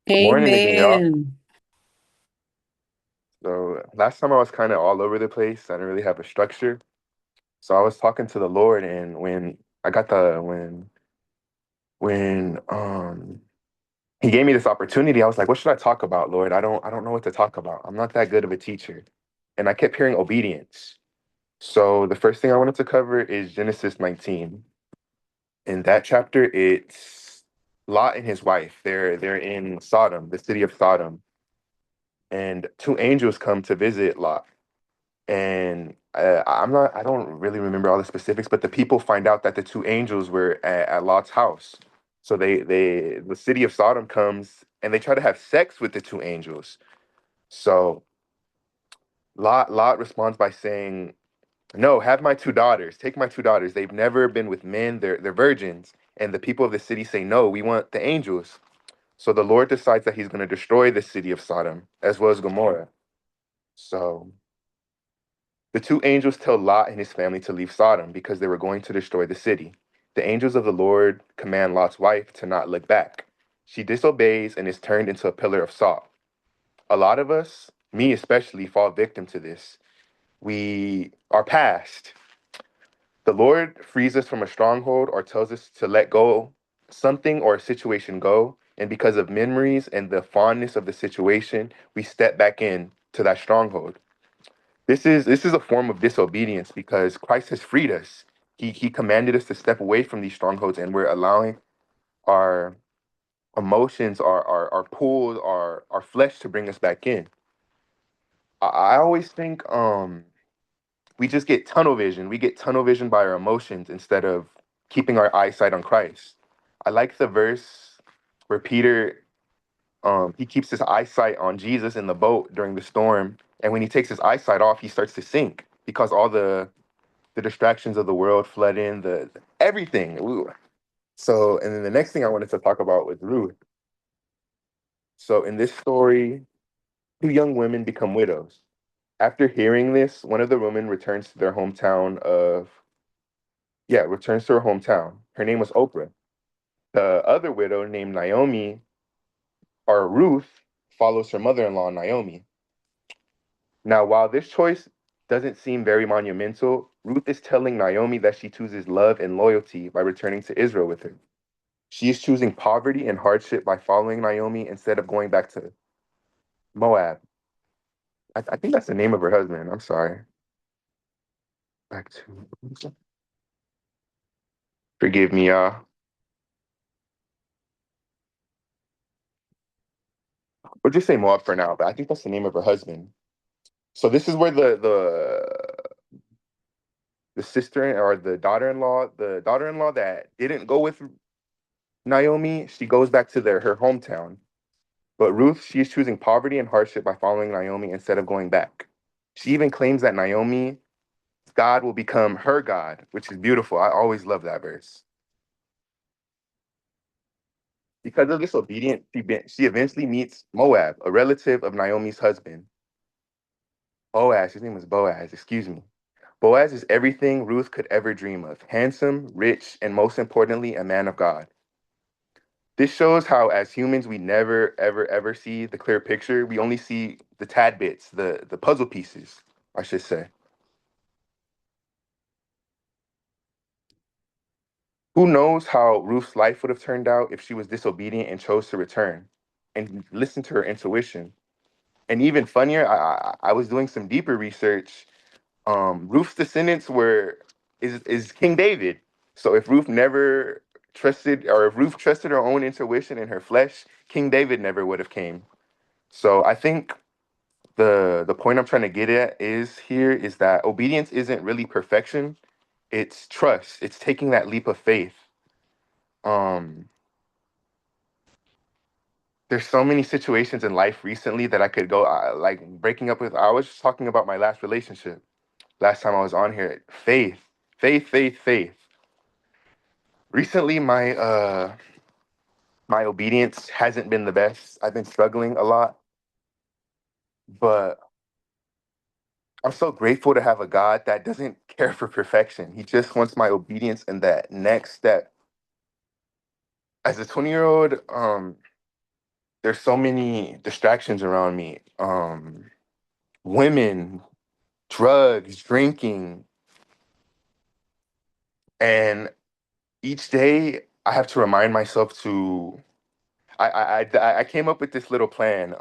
Good morning again, y'all. Amen. So last time I was kind of all over the place. I didn't really have a structure. So I was talking to the Lord, and when I got the when He gave me this opportunity, I was like, "What should I talk about, Lord? I don't know what to talk about. I'm not that good of a teacher." And I kept hearing obedience. So the first thing I wanted to cover is Genesis 19. In that chapter, it's Lot and his wife. They're in Sodom, the city of Sodom, and two angels come to visit Lot. And I don't really remember all the specifics, but the people find out that the two angels were at Lot's house. So the city of Sodom comes and they try to have sex with the two angels. So Lot responds by saying, "No, have my two daughters. Take my two daughters. They've never been with men. They're virgins." And the people of the city say, "No, we want the angels." So the Lord decides that he's going to destroy the city of Sodom as well as Gomorrah. So the two angels tell Lot and his family to leave Sodom because they were going to destroy the city. The angels of the Lord command Lot's wife to not look back. She disobeys and is turned into a pillar of salt. A lot of us, me especially, fall victim to this. We are past. The Lord frees us from a stronghold or tells us to let go something or a situation go. And because of memories and the fondness of the situation, we step back in to that stronghold. This is a form of disobedience because Christ has freed us. He commanded us to step away from these strongholds, and we're allowing our emotions, our pull, our flesh to bring us back in. I always think we just get tunnel vision. We get tunnel vision by our emotions instead of keeping our eyesight on Christ. I like the verse where Peter he keeps his eyesight on Jesus in the boat during the storm, and when he takes his eyesight off, he starts to sink because all the distractions of the world flood in, the everything. Ooh. So, and then the next thing I wanted to talk about was Ruth. So, in this story, two young women become widows. After hearing this, one of the women returns to their hometown of, yeah, returns to her hometown. Her name was Oprah. The other widow, named Naomi, or Ruth, follows her mother in law, Naomi. Now, while this choice doesn't seem very monumental, Ruth is telling Naomi that she chooses love and loyalty by returning to Israel with her. She is choosing poverty and hardship by following Naomi instead of going back to Moab. I think that's the name of her husband. I'm sorry. Back to. Forgive me, y'all. We'll just say Moab for now, but I think that's the name of her husband. So this is where the sister or the daughter-in-law that didn't go with Naomi, she goes back to her hometown. But Ruth, she is choosing poverty and hardship by following Naomi instead of going back. She even claims that Naomi God will become her God, which is beautiful. I always love that verse. Because of this obedience, she eventually meets Moab, a relative of Naomi's husband. Boaz, his name was Boaz, excuse me. Boaz is everything Ruth could ever dream of: handsome, rich, and most importantly, a man of God. This shows how, as humans, we never, ever, ever see the clear picture. We only see the tad bits, the puzzle pieces, I should say. Who knows how Ruth's life would have turned out if she was disobedient and chose to return and listen to her intuition. And even funnier, I was doing some deeper research. Ruth's descendants were is King David. So if Ruth never trusted, or if Ruth trusted her own intuition and her flesh, King David never would have came. So I think the point I'm trying to get at is that obedience isn't really perfection. It's trust. It's taking that leap of faith. Um, there's so many situations in life recently that I could go like breaking up with. I was just talking about my last relationship last time I was on here. Faith, faith, faith, faith. Recently, my obedience hasn't been the best. I've been struggling a lot, but I'm so grateful to have a God that doesn't care for perfection. He just wants my obedience in that next step. As a 20-year-old, there's so many distractions around me. Women, drugs, drinking, and each day I have to remind myself to. I came up with this little plan.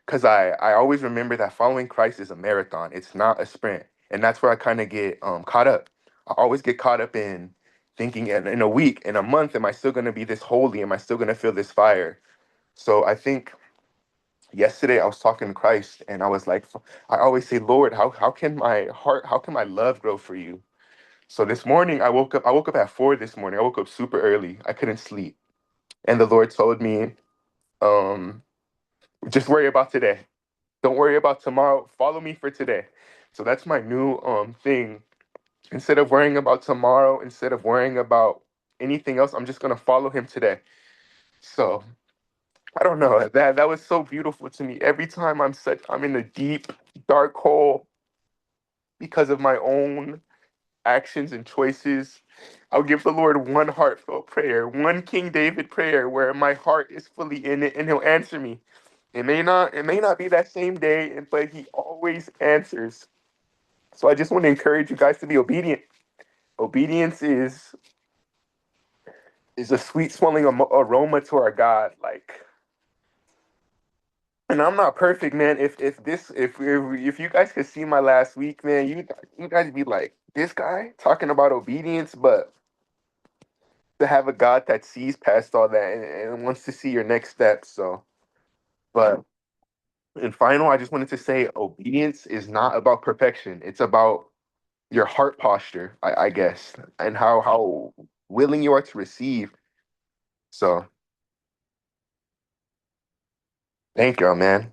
Because I always remember that following Christ is a marathon. It's not a sprint, and that's where I kind of get caught up. I always get caught up in thinking in a week, in a month, am I still going to be this holy? Am I still going to feel this fire? So I think yesterday I was talking to Christ, and I was like, I always say, Lord, how can my heart, how can my love grow for you? So this morning I woke up. I woke up at 4 this morning. I woke up super early. I couldn't sleep, and the Lord told me, um, just worry about today. Don't worry about tomorrow. Follow me for today. So that's my new thing. Instead of worrying about tomorrow, instead of worrying about anything else, I'm just gonna follow him today. So I don't know. That was so beautiful to me. Every time I'm in a deep, dark hole because of my own actions and choices, I'll give the Lord one heartfelt prayer, one King David prayer where my heart is fully in it and he'll answer me. It may not be that same day, but he always answers. So I just want to encourage you guys to be obedient. Obedience is a sweet smelling aroma to our God. Like, and I'm not perfect, man. If you guys could see my last week, man, you guys be like, this guy talking about obedience, but to have a God that sees past all that and wants to see your next step. So, but in final, I just wanted to say obedience is not about perfection. It's about your heart posture, I guess, and how willing you are to receive. So thank y'all, man.